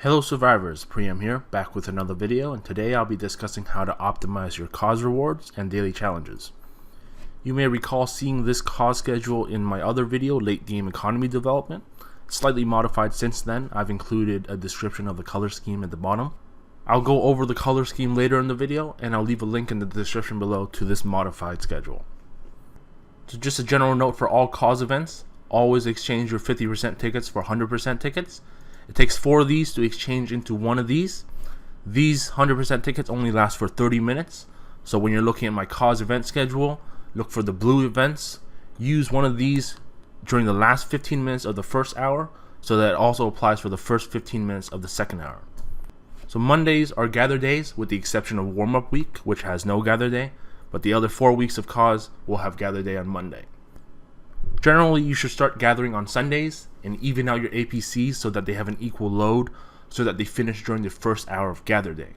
Hello survivors, Priam here, back with another video, and today I'll be discussing how to optimize your CoZ rewards and daily challenges. You may recall seeing this CoZ schedule in my other video, Late Game Economy Development. Slightly modified since then. I've included a description of the color scheme at the bottom. I'll go over the color scheme later in the video, and I'll leave a link in the description below to this modified schedule. So just a general note for all CoZ events, always exchange your 50% tickets for 100% tickets. It takes 4 of these to exchange into one of these. These 100% tickets only last for 30 minutes. So when you're looking at my CoZ event schedule, look for the blue events. Use one of these during the last 15 minutes of the first hour, so that it also applies for the first 15 minutes of the second hour. So Mondays are gather days, with the exception of warm-up week, which has no gather day, but the other 4 weeks of CoZ will have gather day on Monday. Generally, you should start gathering on Sundays and even out your APCs so that they have an equal load, so that they finish during the first hour of gather day.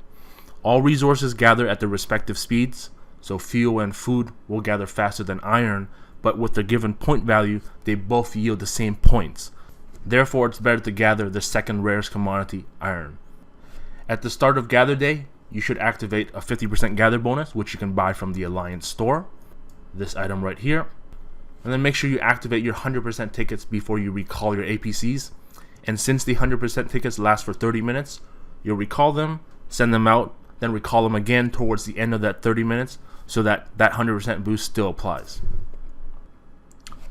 All resources gather at their respective speeds, so fuel and food will gather faster than iron, but with their given point value, they both yield the same points. Therefore, it's better to gather the second rarest commodity, iron. At the start of gather day, you should activate a 50% gather bonus, which you can buy from the Alliance store. This item right here. And then make sure you activate your 100% tickets before you recall your APCs. And since the 100% tickets last for 30 minutes, you'll recall them, send them out, then recall them again towards the end of that 30 minutes so that that 100% boost still applies.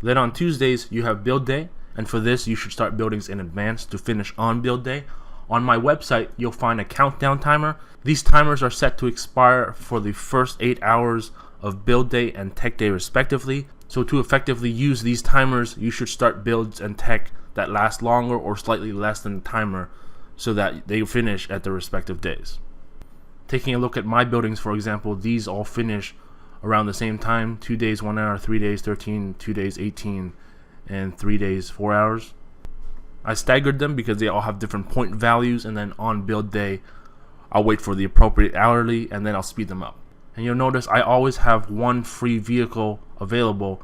Then on Tuesdays, you have build day, and for this, you should start buildings in advance to finish on build day. On my website, you'll find a countdown timer. These timers are set to expire for the first 8 hours of build day and tech day respectively. So to effectively use these timers, you should start builds and tech that last longer or slightly less than the timer so that they finish at their respective days. Taking a look at my buildings, for example, these all finish around the same time: 2 days 1 hour, 3 days 13, 2 days 18, and 3 days 4 hours. I staggered them because they all have different point values, and then on build day I'll wait for the appropriate hourly and then I'll speed them up. And you'll notice I always have one free vehicle available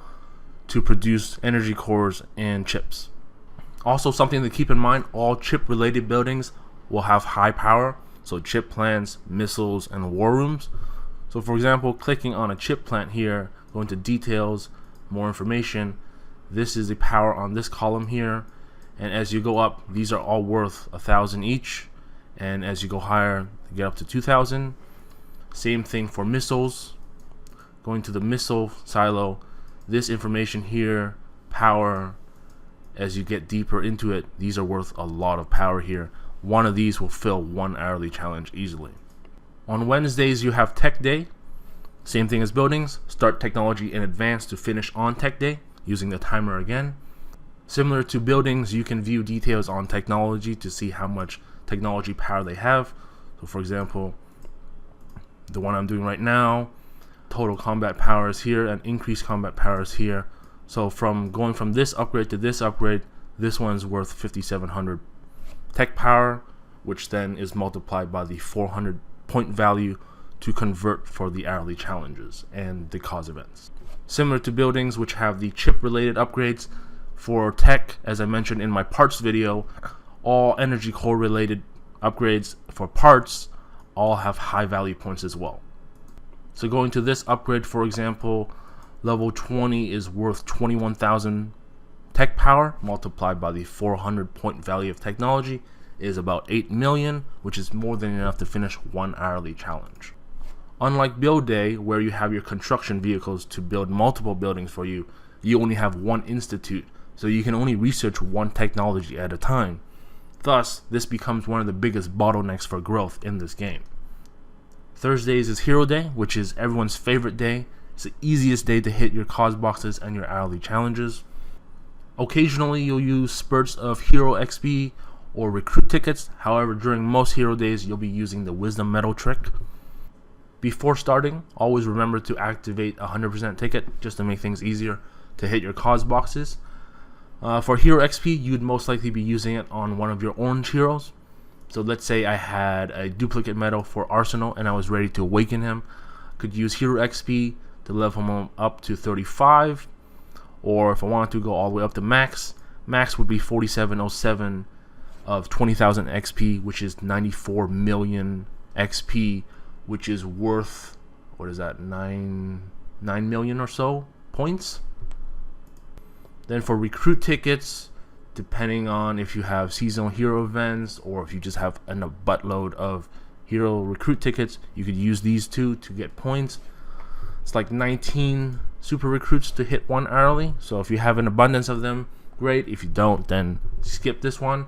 to produce energy cores and chips. Also, something to keep in mind, all chip related buildings will have high power, so chip plants, missiles, and war rooms. So for example, clicking on a chip plant here, go into details, more information, this is the power on this column here, and as you go up, these are all worth 1,000 each, and as you go higher, you get up to 2,000. Same thing for missiles. Going to the missile silo, this information here, power, as you get deeper into it, these are worth a lot of power here. One of these will fill one hourly challenge easily. On Wednesdays, you have tech day. Same thing as buildings. Start technology in advance to finish on tech day, using the timer again. Similar to buildings, you can view details on technology to see how much technology power they have. So for example, the one I'm doing right now, total combat power is here and increased combat power is here. So from going from this upgrade to this upgrade, this one's worth 5,700 tech power, which then is multiplied by the 400 point value to convert for the hourly challenges and the CoZ events. Similar to buildings, which have the chip related upgrades, for tech, as I mentioned in my parts video, all energy core related upgrades for parts all have high value points as well. So going to this upgrade, for example, level 20 is worth 21,000 tech power, multiplied by the 400 point value of technology is about 8 million, which is more than enough to finish one hourly challenge. Unlike build day, where you have your construction vehicles to build multiple buildings for you, you only have one institute, so you can only research one technology at a time. Thus, this becomes one of the biggest bottlenecks for growth in this game. Thursdays is Hero Day, which is everyone's favorite day. It's the easiest day to hit your CoZ boxes and your hourly challenges. Occasionally, you'll use spurts of Hero XP or recruit tickets. However, during most Hero Days, you'll be using the Wisdom Medal trick. Before starting, always remember to activate a 100% ticket just to make things easier to hit your CoZ boxes. For Hero XP, you'd most likely be using it on one of your orange heroes. So let's say I had a duplicate medal for Arsenal and I was ready to awaken him. I could use Hero XP to level him up to 35, or if I wanted to go all the way up to max would be 4707 of 20,000 XP, which is 94 million XP, which is worth, what is that, 9 million or so points. Then for recruit tickets, depending on if you have seasonal hero events or if you just have a buttload of hero recruit tickets, you could use these two to get points. It's like 19 super recruits to hit one hourly, so if you have an abundance of them, great. If you don't, then skip this one.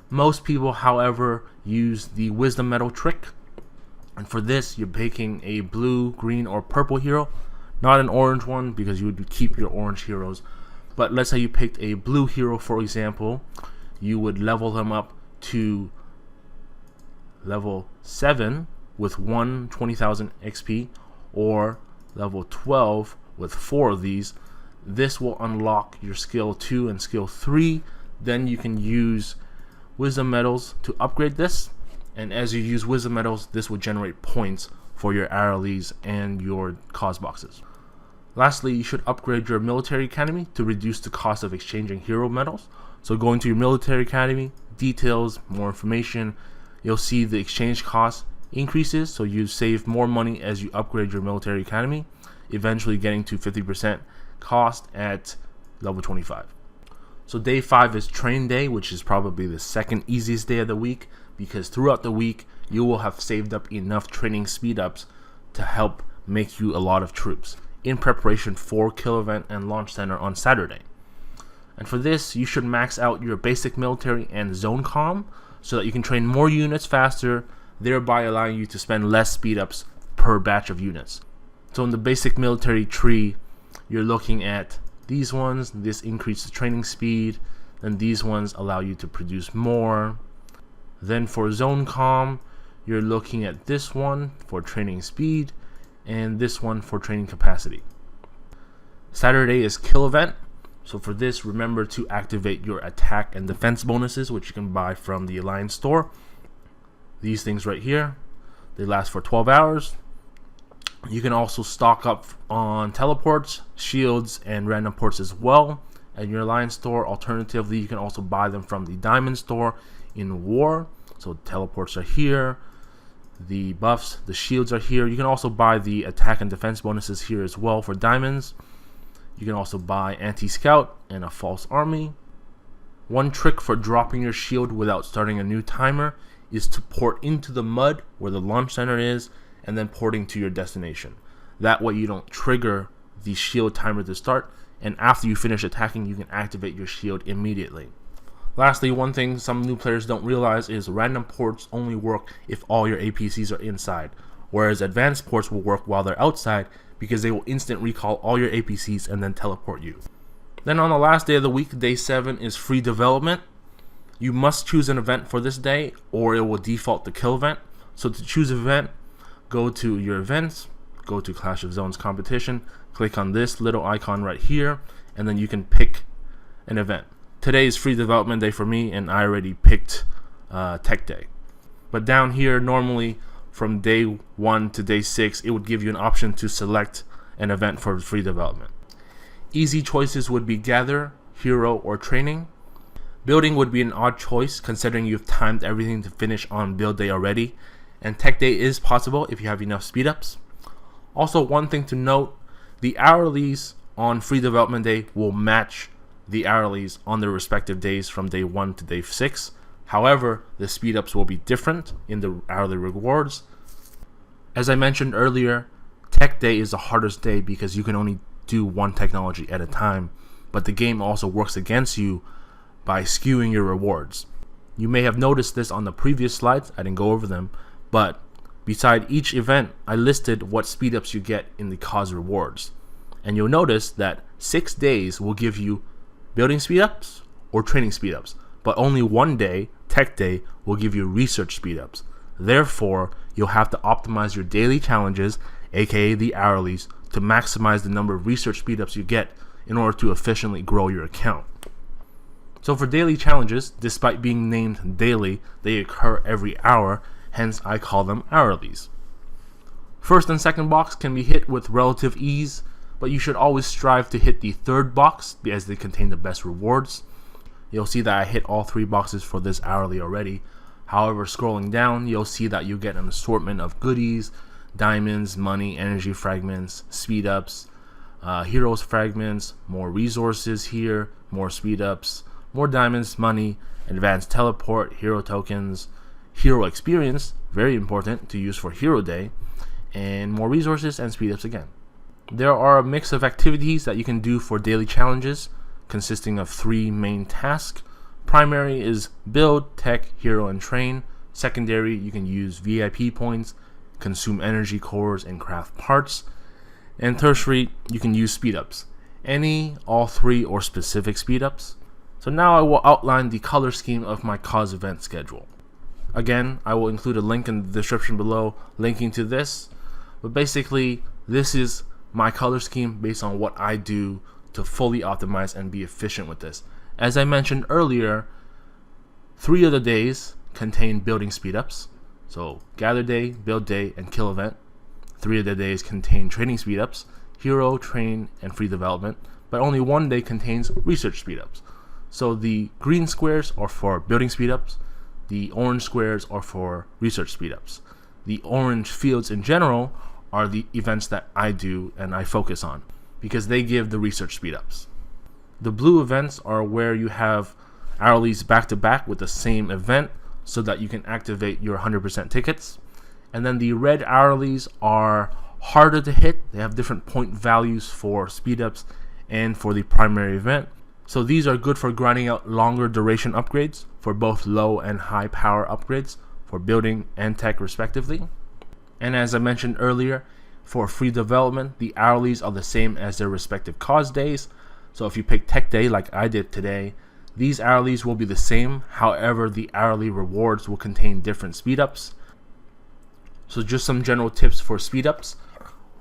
Most people, however, use the wisdom medal trick, and for this you're picking a blue, green, or purple hero, not an orange one, because you would keep your orange heroes. But let's say you picked a blue hero, for example, you would level them up to level 7 with 20,000 XP, or level 12 with 4 of these. This will unlock your skill 2 and skill 3. Then you can use wisdom medals to upgrade this, and as you use wisdom medals, this will generate points for your hourlies and your CoZ boxes. Lastly, you should upgrade your military academy to reduce the cost of exchanging hero medals. So going to your military academy, details, more information, you'll see the exchange cost increases, so you save more money as you upgrade your military academy, eventually getting to 50% cost at level 25. So day 5 is train day, which is probably the second easiest day of the week, because throughout the week you will have saved up enough training speed ups to help make you a lot of troops in preparation for kill event and launch center on Saturday. And for this, you should max out your basic military and zone comm so that you can train more units faster, thereby allowing you to spend less speed ups per batch of units. So in the basic military tree, you're looking at these ones. This increases training speed, and these ones allow you to produce more. Then for zone comm, you're looking at this one for training speed and this one for training capacity. Saturday is kill event, so for this, remember to activate your attack and defense bonuses, which you can buy from the Alliance store. These things right here, they last for 12 hours. You can also stock up on teleports, shields, and random ports as well at your Alliance store. Alternatively, you can also buy them from the Diamond store in War. So teleports are here, the buffs, the shields are here. You can also buy the attack and defense bonuses here as well for diamonds. You can also buy anti-scout and a false army. One trick for dropping your shield without starting a new timer is to port into the mud where the launch center is, and then porting to your destination. That way you don't trigger the shield timer to start, and after you finish attacking, you can activate your shield immediately. Lastly, one thing some new players don't realize is random ports only work if all your APCs are inside, whereas advanced ports will work while they're outside because they will instant recall all your APCs and then teleport you. Then on the last day of the week, day 7, is free development. You must choose an event for this day or it will default to kill event. So to choose an event, go to your events, go to Clash of Zones competition, click on this little icon right here, and then you can pick an event. Today is free development day for me, and I already picked tech day. But down here, normally from day 1 to day 6, it would give you an option to select an event for free development. Easy choices would be gather, hero, or training. Building would be an odd choice considering you've timed everything to finish on build day already, and tech day is possible if you have enough speed ups. Also, one thing to note, the hourlies on free development day will match the hourlies on their respective days from day 1 to day 6. However, the speed ups will be different in the hourly rewards. As I mentioned earlier, tech day is the hardest day because you can only do one technology at a time, but the game also works against you by skewing your rewards. You may have noticed this on the previous slides, I didn't go over them, but beside each event, I listed what speed ups you get in the CoZ rewards. And you'll notice that 6 days will give you building speed ups or training speed ups, but only one day, tech day, will give you research speed ups. Therefore, you'll have to optimize your daily challenges, aka the hourlies, to maximize the number of research speed ups you get in order to efficiently grow your account. So for daily challenges, despite being named daily, they occur every hour, hence I call them hourlies. First and second box can be hit with relative ease, but you should always strive to hit the third box as they contain the best rewards. you'll see that I hit all 3 boxes for this hourly already. However, scrolling down, you'll see that you get an assortment of goodies, diamonds, money, energy fragments, speed ups, heroes fragments, more resources here, more speed ups, more diamonds, money, advanced teleport, hero tokens, hero experience, very important to use for hero day, and more resources and speed ups again. There are a mix of activities that you can do for daily challenges, consisting of 3 main tasks. Primary is build, tech, hero, and train. Secondary, you can use VIP points, consume energy cores, and craft parts. And tertiary, you can use speed ups. Any, all 3, or specific speed ups. So now I will outline the color scheme of my CoZ event schedule. Again, I will include a link in the description below linking to this. But basically, this is my color scheme based on what I do to fully optimize and be efficient with this. As I mentioned earlier, 3 of the days contain building speedups. So gather day, build day, and kill event. 3 of the days contain training speedups, hero, train, and free development. But only 1 day contains research speedups. So the green squares are for building speedups. The orange squares are for research speedups. The orange fields in general are the events that I do and I focus on because they give the research speedups. The blue events are where you have hourlies back to back with the same event so that you can activate your 100% tickets. And then the red hourlies are harder to hit. They have different point values for speedups and for the primary event. So these are good for grinding out longer duration upgrades for both low and high power upgrades for building and tech respectively. And as I mentioned earlier, for free development, the hourlies are the same as their respective CoZ days. So if you pick Tech Day like I did today, these hourlies will be the same. However, the hourly rewards will contain different speedups. So just some general tips for speedups.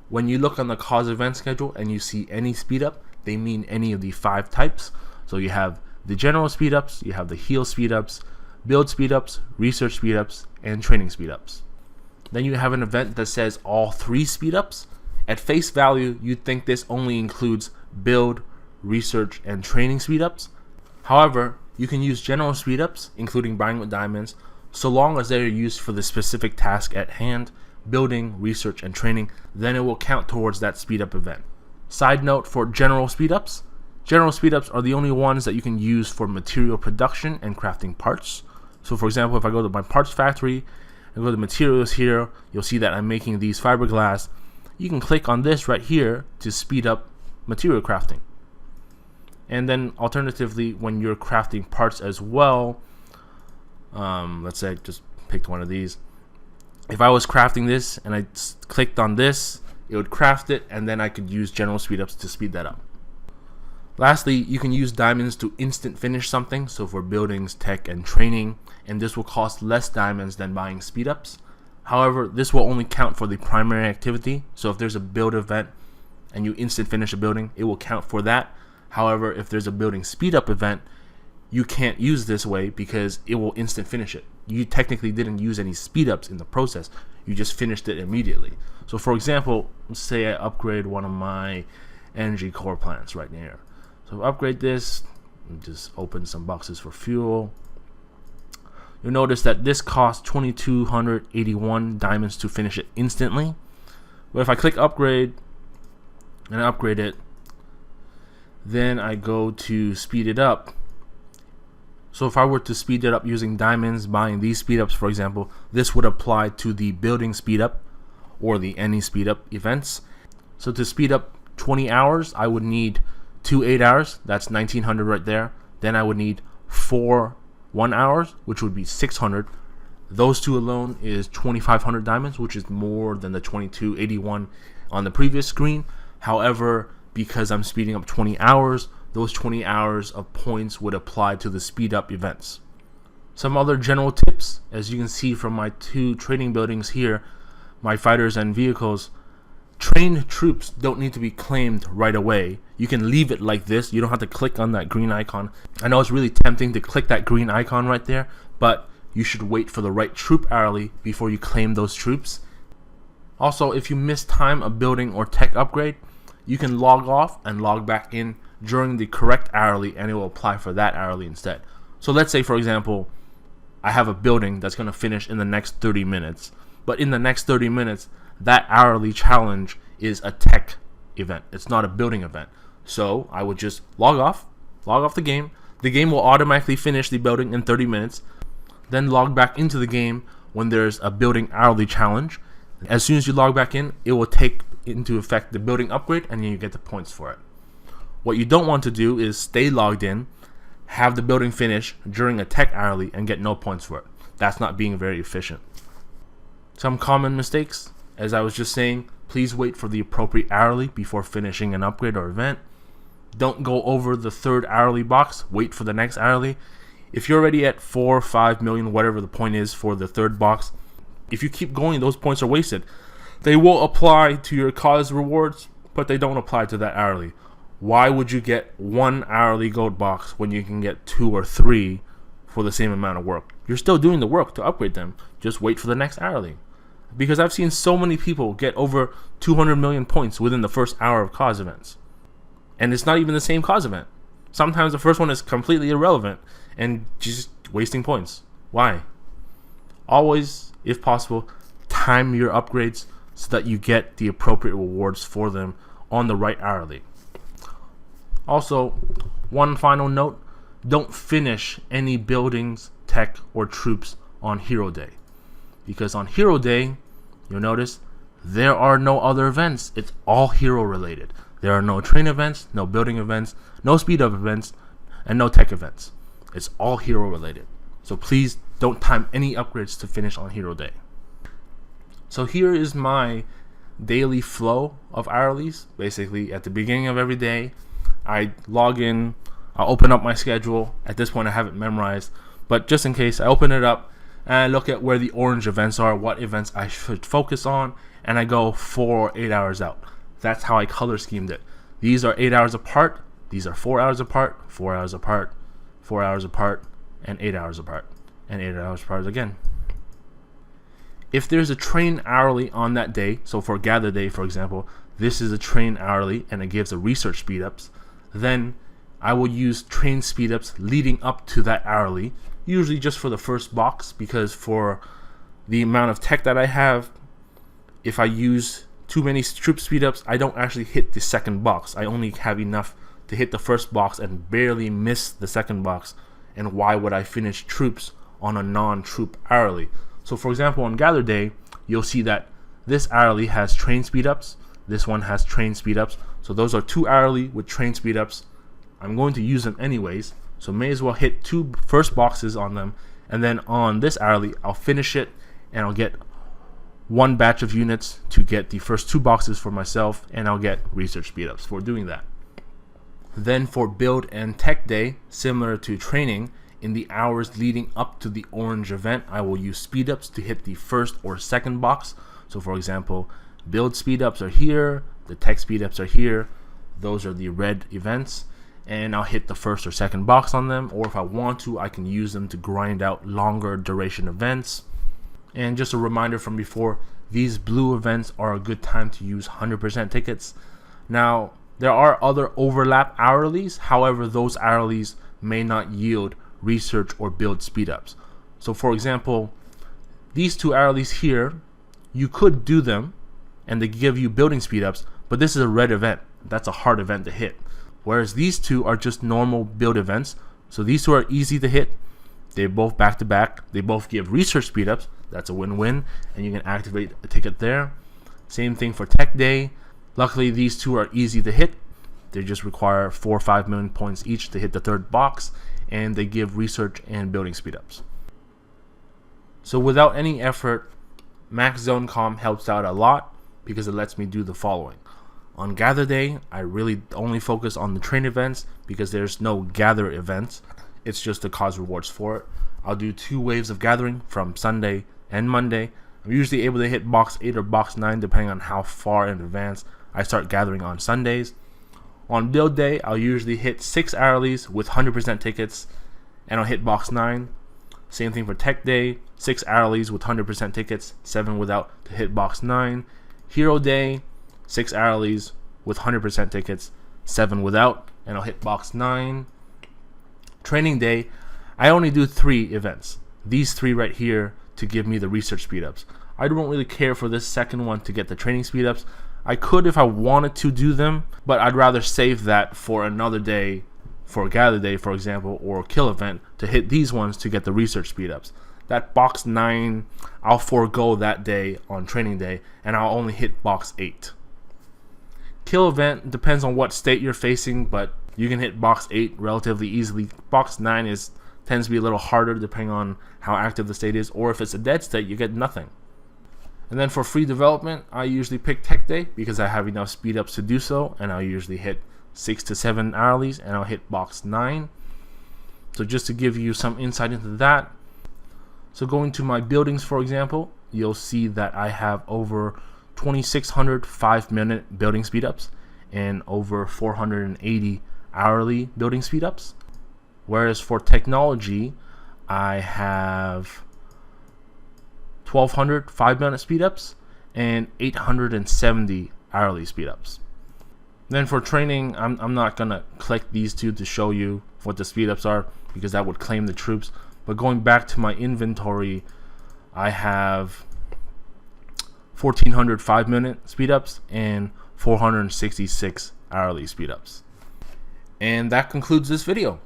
When you look on the CoZ event schedule and you see any speedup, they mean any of the 5 types. So you have the general speedups, you have the heal speedups, build speedups, research speedups, and training speedups. Then you have an event that says all 3 speedups. At face value, you'd think this only includes build, research, and training speedups. However, you can use general speedups, including buying with diamonds, so long as they are used for the specific task at hand, building, research, and training, then it will count towards that speedup event. Side note for general speedups are the only ones that you can use for material production and crafting parts. So for example, if I go to my parts factory and go to materials here, you'll see that I'm making these fiberglass. You can click on this right here to speed up material crafting. And then alternatively, when you're crafting parts as well, let's say I just picked one of these. If I was crafting this and I clicked on this, it would craft it, and then I could use general speedups to speed that up. Lastly, you can use diamonds to instant finish something, so for buildings, tech, and training, and this will cost less diamonds than buying speedups. However, this will only count for the primary activity, so if there's a build event and you instant finish a building, it will count for that. However, if there's a building speed up event, you can't use this way because it will instant finish it. You technically didn't use any speed ups in the process. You just finished it immediately. So for example, let's say I upgrade one of my energy core plants right here. So upgrade this, just open some boxes for fuel. You'll notice that this costs 2,281 diamonds to finish it instantly. But if I click upgrade and I upgrade it, then I go to speed it up. So if I were to speed it up using diamonds, buying these speed ups for example, this would apply to the building speed up or the any speed up events. So to speed up 20 hours, I would need 2 8 hours, that's 1900 right there. Then I would need 4 1 hours, which would be 600. Those two alone is 2500 diamonds, which is more than the 2281 on the previous screen. However, because I'm speeding up 20 hours, those 20 hours of points would apply to the speed up events. Some other general tips, as you can see from my 2 training buildings here, my fighters and vehicles, trained troops don't need to be claimed right away. You can leave it like this. You don't have to click on that green icon. I know it's really tempting to click that green icon right there, but you should wait for the right troop hourly before you claim those troops. Also, if you miss time a building or tech upgrade, you can log off and log back in during the correct hourly, and it will apply for that hourly instead. So let's say, for example, I have a building that's going to finish in the next 30 minutes, but in the next 30 minutes, that hourly challenge is a tech event. It's not a building event. So I would just log off the game. The game will automatically finish the building in 30 minutes, then log back into the game when there's a building hourly challenge. As soon as you log back in, it will take into effect the building upgrade, and then you get the points for it. What you don't want to do is stay logged in, have the building finish during a tech hourly, and get no points for it. That's not being very efficient. Some common mistakes, as I was just saying, please wait for the appropriate hourly before finishing an upgrade or event. Don't go over the third hourly box, wait for the next hourly. If you're already at 4 or 5 million, whatever the point is for the third box, if you keep going, those points are wasted. They will apply to your CoZ rewards, but they don't apply to that hourly. Why would you get 1 hourly gold box when you can get 2 or 3 for the same amount of work? You're still doing the work to upgrade them. Just wait for the next hourly. Because I've seen so many people get over 200 million points within the first hour of CoZ events. And it's not even the same CoZ event. Sometimes the first one is completely irrelevant and just wasting points. Why? Always, if possible, time your upgrades so that you get the appropriate rewards for them on the right hourly. Also, one final note, don't finish any buildings, tech, or troops on Hero Day. Because on Hero Day, you'll notice there are no other events. It's all hero related. There are no train events, no building events, no speed up events, and no tech events. It's all hero related. So please don't time any upgrades to finish on Hero Day. So here is my daily flow of hourlies. Basically, at the beginning of every day, I log in, I'll open up my schedule. At this point, I have it memorized, but just in case, I open it up and I look at where the orange events are, what events I should focus on, and I go 4 or 8 hours out. That's how I color schemed it. These are 8 hours apart, these are 4 hours apart, 4 hours apart, 4 hours apart, and 8 hours apart, and 8 hours apart again. If there's a train hourly on that day, so for Gather Day, for example, this is a train hourly and it gives a research speedups, then I will use train speedups leading up to that hourly, usually just for the first box, because for the amount of tech that I have, if I use too many troop speedups, I don't actually hit the second box. I only have enough to hit the first box and barely miss the second box. And why would I finish troops on a non-troop hourly? So for example, on Gather Day, you'll see that this hourly has train speedups, this one has train speedups. So those are 2 hourly with train speedups. I'm going to use them anyways, so may as well hit 2 first boxes on them, and then on this hourly I'll finish it and I'll get 1 batch of units to get the first 2 boxes for myself, and I'll get research speedups for doing that. Then for build and tech day, similar to training, in the hours leading up to the orange event, I will use speedups to hit the first or second box. So for example, build speedups are here, the tech speedups are here, those are the red events, and I'll hit the first or second box on them, or if I want to, I can use them to grind out longer duration events. And just a reminder from before, these blue events are a good time to use 100% tickets. Now, there are other overlap hourlies, however, those hourlies may not yield research or build speedups. So for example, these 2 hourlies here, you could do them and they give you building speedups, but this is a red event. That's a hard event to hit. Whereas these 2 are just normal build events. So these 2 are easy to hit. They're both back to back. They both give research speedups. That's a win-win, and you can activate a ticket there. Same thing for tech day. Luckily, these 2 are easy to hit. They just require 4 or 5 million points each to hit the third box, and they give research and building speedups. So without any effort, Max Zone Com helps out a lot because it lets me do the following. On Gather Day, I really only focus on the train events because there's no gather events. It's just the CoZ rewards for it. I'll do 2 waves of gathering from Sunday and Monday. I'm usually able to hit box 8 or box 9 depending on how far in advance I start gathering on Sundays. On build day, I'll usually hit 6 hourlies with 100% tickets, and I'll hit box 9. Same thing for tech day, 6 hourlies with 100% tickets, 7 without to hit box 9. Hero day, 6 hourlies with 100% tickets, 7 without, and I'll hit box 9. Training day, I only do 3 events. These 3 right here to give me the research speedups. I don't really care for this second one to get the training speedups. I could if I wanted to do them, but I'd rather save that for another day, for a gather day, for example, or a kill event, to hit these ones to get the research speedups. That box 9, I'll forego that day on training day, and I'll only hit box 8. Kill event depends on what state you're facing, but you can hit box 8 relatively easily. Box 9 tends to be a little harder depending on how active the state is, or if it's a dead state, you get nothing. And then for free development, I usually pick Tech Day because I have enough speed ups to do so, and I'll usually hit 6 to 7 hourlies, and I'll hit box 9. So just to give you some insight into that, so going to my buildings, for example, you'll see that I have over 2,600 5-minute building speedups and over 480 hourly building speedups. Whereas for technology, I have 1,200 5-minute speedups and 870 hourly speedups. Then for training, I'm not gonna click these 2 to show you what the speedups are because that would claim the troops. But going back to my inventory, I have 1,400 5-minute speedups and 466 hourly speedups. And that concludes this video.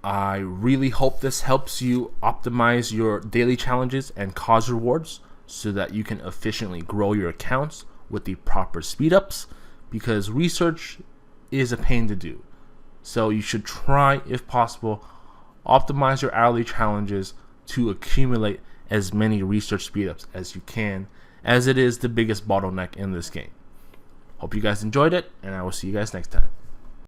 I really hope this helps you optimize your daily challenges and CoZ rewards so that you can efficiently grow your accounts with the proper speedups, because research is a pain to do. So you should try, if possible, optimize your hourly challenges to accumulate as many research speedups as you can, as it is the biggest bottleneck in this game. Hope you guys enjoyed it, and I will see you guys next time.